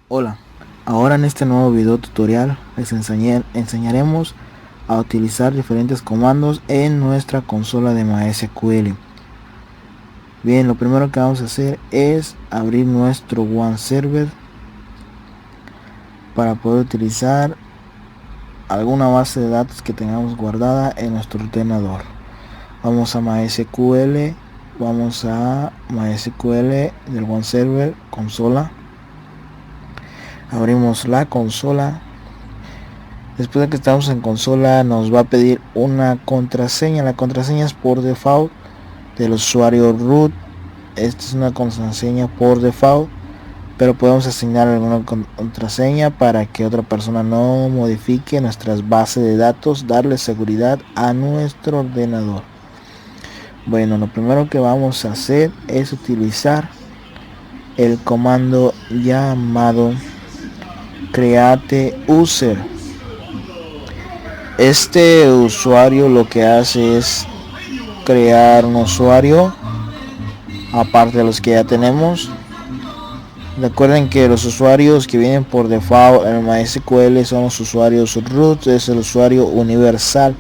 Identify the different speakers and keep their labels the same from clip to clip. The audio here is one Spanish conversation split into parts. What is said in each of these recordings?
Speaker 1: Hola, ahora en este nuevo video tutorial les enseñaremos a utilizar diferentes comandos en nuestra consola de MySQL. Bien, lo primero que vamos a hacer es abrir nuestro OneServer para poder utilizar alguna base de datos que tengamos guardada en nuestro ordenador. Vamos a MySQL, vamos a MySQL del OneServer, consola. Abrimos la consola. Después de que estamos en consola nos va a pedir una contraseña. La contraseña es por default del usuario root. Esta es una contraseña por default, pero podemos asignar alguna contraseña para que otra persona no modifique nuestras bases de datos, darle seguridad a nuestro ordenador. Bueno, lo primero que vamos a hacer es utilizar el comando llamado create user. Este usuario lo que hace es crear un usuario aparte de los que ya tenemos. Recuerden que los usuarios que vienen por default en MySQL son los usuarios root, es el usuario universal.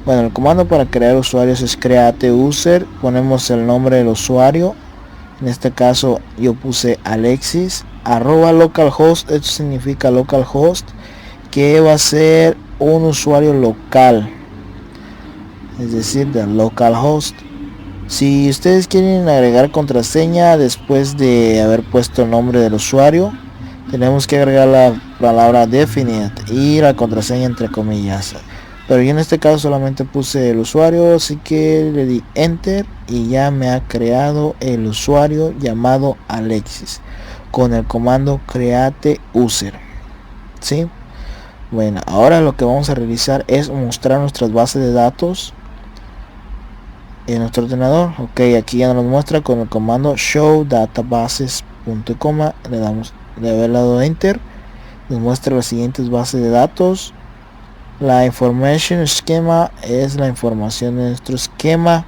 Speaker 1: Bueno, el comando para crear usuarios es create user. Ponemos el nombre del usuario, en este caso yo puse Alexis @localhost. Esto significa localhost, que va a ser un usuario local, es decir, de localhost. Si ustedes quieren agregar contraseña después de haber puesto el nombre del usuario, tenemos que agregar la palabra definite y la contraseña entre comillas, pero yo en este caso solamente puse el usuario, así que le di enter y ya me ha creado el usuario llamado Alexis con el comando create user. ¿Sí? Bueno, ahora lo que vamos a realizar es mostrar nuestras bases de datos en nuestro ordenador. Ok, aquí ya nos muestra con el comando show databases. Le damos de haber dado enter, nos muestra las siguientes bases de datos. La information schema es la información de nuestro esquema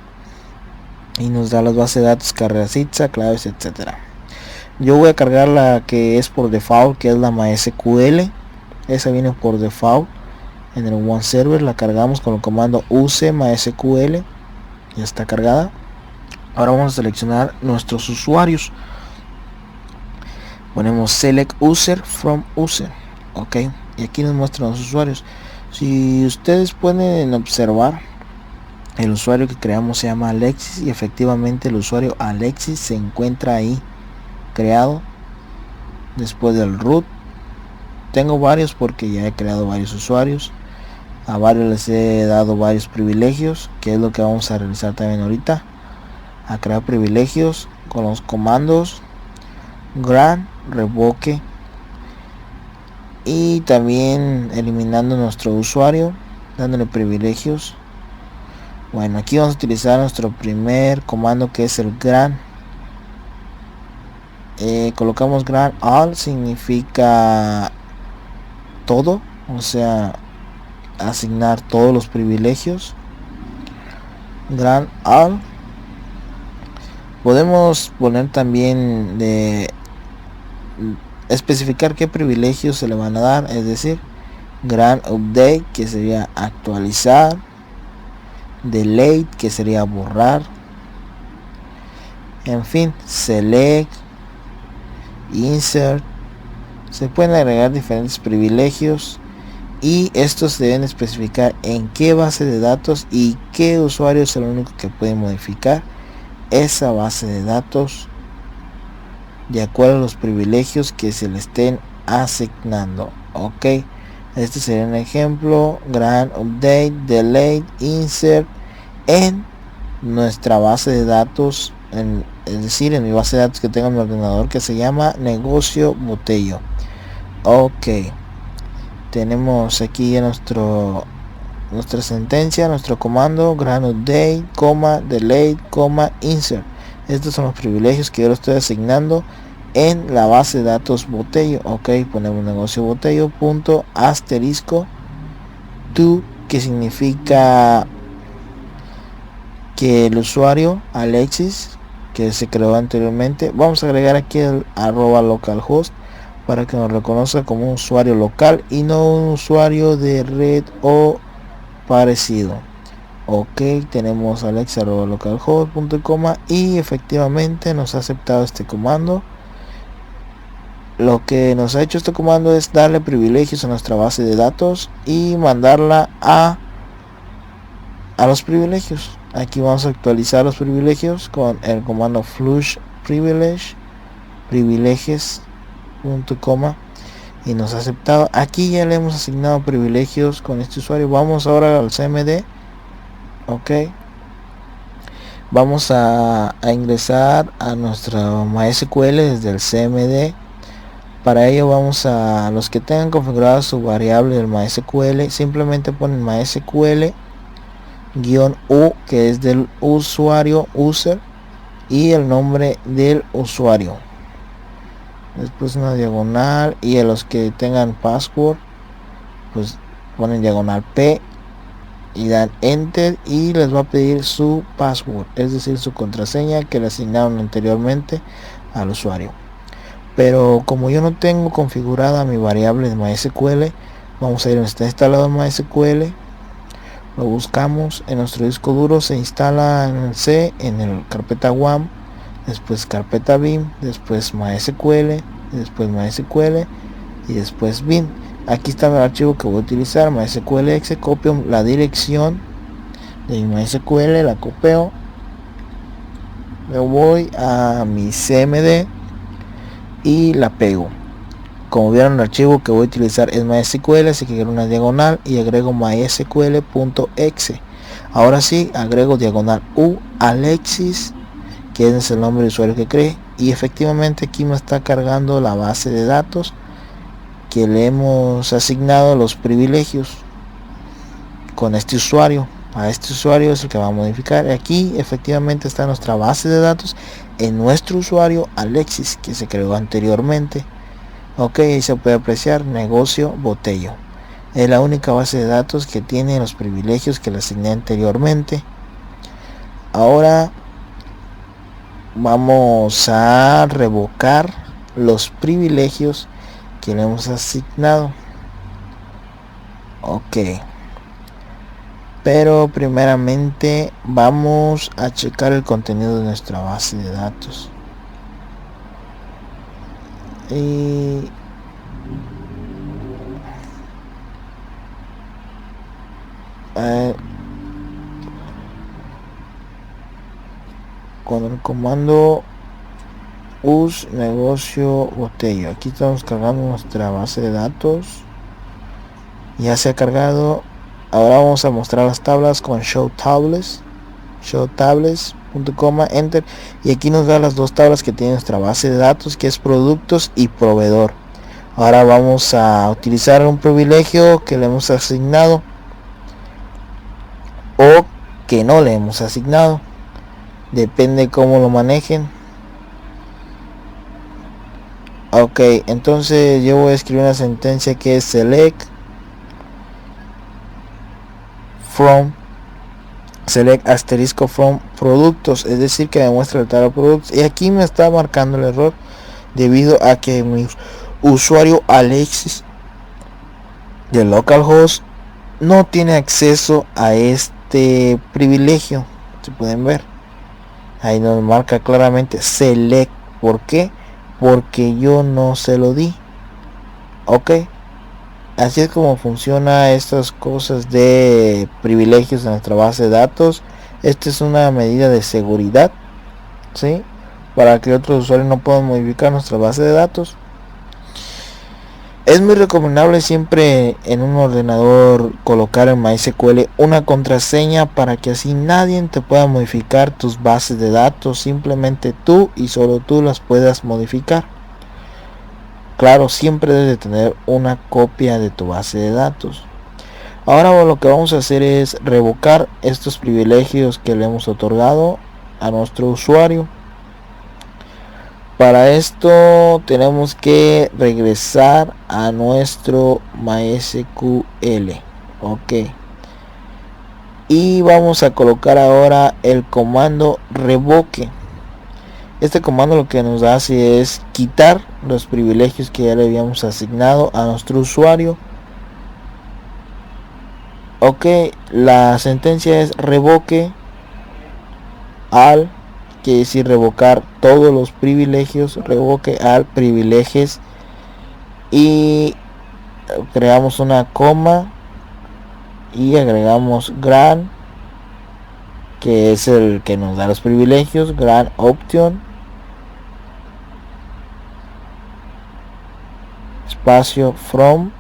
Speaker 1: y nos da las bases de datos, carreras, claves, etcétera. Yo voy a cargar la que es por default, que es la MySQL. Esa viene por default en el OneServer. La cargamos con el comando use MySQL. Ya está cargada. Ahora vamos a seleccionar nuestros usuarios. Ponemos select user from user. Ok, y aquí nos muestran los usuarios. Si ustedes pueden observar, el usuario que creamos se llama Alexis y efectivamente el usuario Alexis se encuentra ahí creado después del root. Tengo varios porque ya he creado varios usuarios, a varios les he dado varios privilegios, que es lo que vamos a realizar también ahorita, a crear privilegios con los comandos grant, revoke, y también eliminando nuestro usuario, dándole privilegios. Bueno, aquí vamos a utilizar nuestro primer comando, que es el grant. Colocamos grant all, significa todo, o sea, asignar todos los privilegios. Grant all. Podemos poner también de especificar qué privilegios se le van a dar, es decir, grant update, que sería actualizar, delete, que sería borrar, en fin, select, insert. Se pueden agregar diferentes privilegios y estos deben especificar en qué base de datos y qué usuario es el único que puede modificar esa base de datos de acuerdo a los privilegios que se le estén asignando. Ok, este sería un ejemplo: grant update, delete, insert en nuestra base de datos, es decir, en mi base de datos que tengo en mi ordenador, que se llama negocio botello. Ok, tenemos aquí ya nuestra sentencia, nuestro comando grant update, delete, insert. Estos son los privilegios que yo lo estoy asignando en la base de datos botello. Ok, ponemos negocio botello punto asterisco to, que significa que el usuario Alexis, que se creó anteriormente, vamos a agregar aquí el @localhost para que nos reconozca como un usuario local y no un usuario de red o parecido. Ok, tenemos alexa.localhost.com y efectivamente nos ha aceptado este comando. Lo que nos ha hecho este comando es darle privilegios a nuestra base de datos y mandarla a los privilegios. Aquí vamos a actualizar los privilegios con el comando flush privileges.com y nos ha aceptado. Aquí ya le hemos asignado privilegios con este usuario. Vamos ahora al CMD. Ok, vamos a ingresar a nuestro MySQL desde el CMD. Para ello vamos a los que tengan configurada su variable del MySQL, simplemente ponen MySQL -u, que es del usuario user, y el nombre del usuario, después una diagonal, y a los que tengan password pues ponen diagonal p y dan enter y les va a pedir su password, es decir su contraseña que le asignaron anteriormente al usuario. Pero como yo no tengo configurada mi variable de MySQL, vamos a ir donde está instalado MySQL, lo buscamos en nuestro disco duro, se instala en el C, en el carpeta WAM, después carpeta bin, después MySQL, después MySQL y después bin. Aquí está el archivo que voy a utilizar, MySQL-exe. Copio la dirección de mi MySQL, la copio, me voy a mi CMD y la pego. Como vieron, el archivo que voy a utilizar es MySQL, así que quiero una diagonal y agrego mysql.exe. Ahora sí, agrego diagonal u Alexis, que es el nombre de usuario que creé, y efectivamente aquí me está cargando la base de datos que le hemos asignado los privilegios con este usuario. A este usuario es el que va a modificar. Aquí efectivamente está nuestra base de datos en nuestro usuario Alexis, que se creó anteriormente. Ok, ahí se puede apreciar negocio Botello. Es la única base de datos que tiene los privilegios que le asigné anteriormente. Ahora vamos a revocar los privilegios que le hemos asignado. Ok, pero primeramente vamos a checar el contenido de nuestra base de datos. Y con el comando us negocio botello, aquí estamos cargando nuestra base de datos, ya se ha cargado. Ahora vamos a mostrar las tablas con showtables.com, enter, y aquí nos da las dos tablas que tiene nuestra base de datos, que es productos y proveedor. Ahora vamos a utilizar un privilegio que le hemos asignado o que no le hemos asignado, depende cómo lo manejen. Ok, entonces yo voy a escribir una sentencia que es select asterisco from productos, es decir que me muestra el tabla de productos, y aquí me está marcando el error debido a que mi usuario Alexis de localhost no tiene acceso a este privilegio. Se pueden ver, ahí nos marca claramente select. ¿Por qué? Porque yo no se lo di. Ok, así es como funciona estas cosas de privilegios en nuestra base de datos. Esta es una medida de seguridad, ¿sí? Para que otros usuarios no puedan modificar nuestra base de datos. Es muy recomendable siempre en un ordenador colocar en MySQL una contraseña para que así nadie te pueda modificar tus bases de datos, simplemente tú y solo tú las puedas modificar. Claro, siempre debes de tener una copia de tu base de datos. Ahora lo que vamos a hacer es revocar estos privilegios que le hemos otorgado a nuestro usuario. Para esto tenemos que regresar a nuestro MySQL. Ok, y vamos a colocar ahora el comando revoque. Este comando lo que nos hace es quitar los privilegios que ya le habíamos asignado a nuestro usuario. Ok, la sentencia es revoque al, quiere decir revocar todos los privilegios, revoque al privilegios, y creamos una coma y agregamos gran, que es el que nos da los privilegios, gran option, espacio from,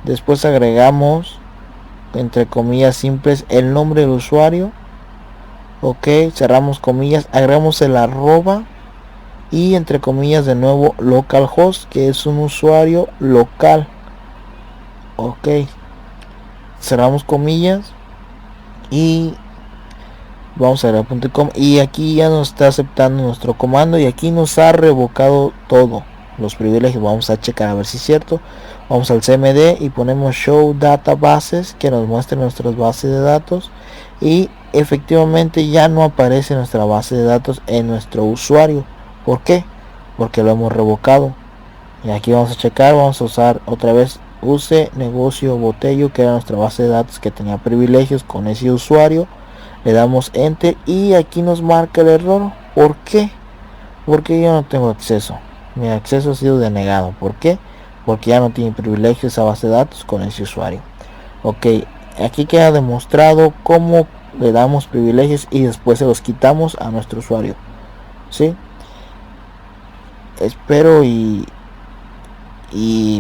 Speaker 1: después agregamos entre comillas simples el nombre del usuario. Ok, cerramos comillas, agregamos el arroba y entre comillas de nuevo localhost, que es un usuario local. Ok, cerramos comillas y vamos a .com, y aquí ya nos está aceptando nuestro comando y aquí nos ha revocado todo los privilegios. Vamos a checar a ver si es cierto. Vamos al CMD y ponemos show databases, que nos muestre nuestras bases de datos, y efectivamente ya no aparece nuestra base de datos en nuestro usuario. ¿Por qué? Porque lo hemos revocado. Y aquí vamos a checar, vamos a usar otra vez use negocio botello, que era nuestra base de datos que tenía privilegios con ese usuario. Le damos enter y aquí nos marca el error. ¿Por qué? Porque yo no tengo acceso. Mi acceso ha sido denegado. ¿Por qué? Porque ya no tiene privilegio esa base de datos con ese usuario. Ok, aquí queda demostrado cómo le damos privilegios y después se los quitamos a nuestro usuario. ¿Sí? Espero y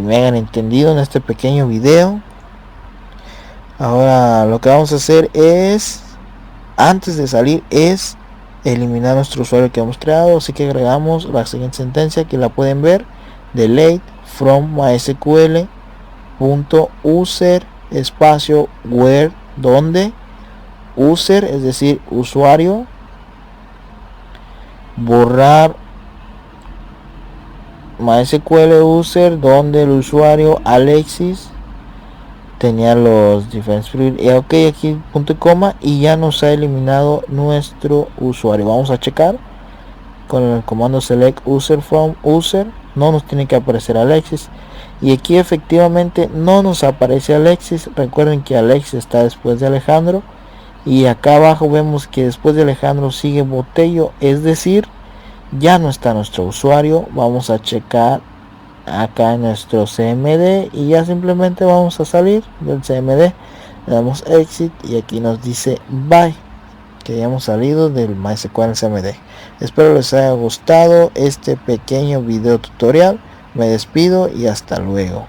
Speaker 1: me hayan entendido en este pequeño video. Ahora lo que vamos a hacer es, antes de salir, es eliminar nuestro usuario que hemos creado. Así que agregamos la siguiente sentencia, que la pueden ver: delete from mysql .user espacio where, donde user, es decir usuario, borrar MySQL user, donde el usuario Alexis tenía los diferentes privilegios. Ok, aquí punto y coma, y ya nos ha eliminado nuestro usuario. Vamos a checar con el comando select user from user. No nos tiene que aparecer Alexis, y aquí efectivamente no nos aparece Alexis. Recuerden que Alexis está después de Alejandro, y acá abajo vemos que después de Alejandro sigue Botello, es decir, ya no está nuestro usuario. Vamos a checar acá en nuestro CMD y ya simplemente vamos a salir del CMD, le damos exit y aquí nos dice bye, que ya hemos salido del MySQL CMD. Espero les haya gustado este pequeño video tutorial. Me despido y hasta luego.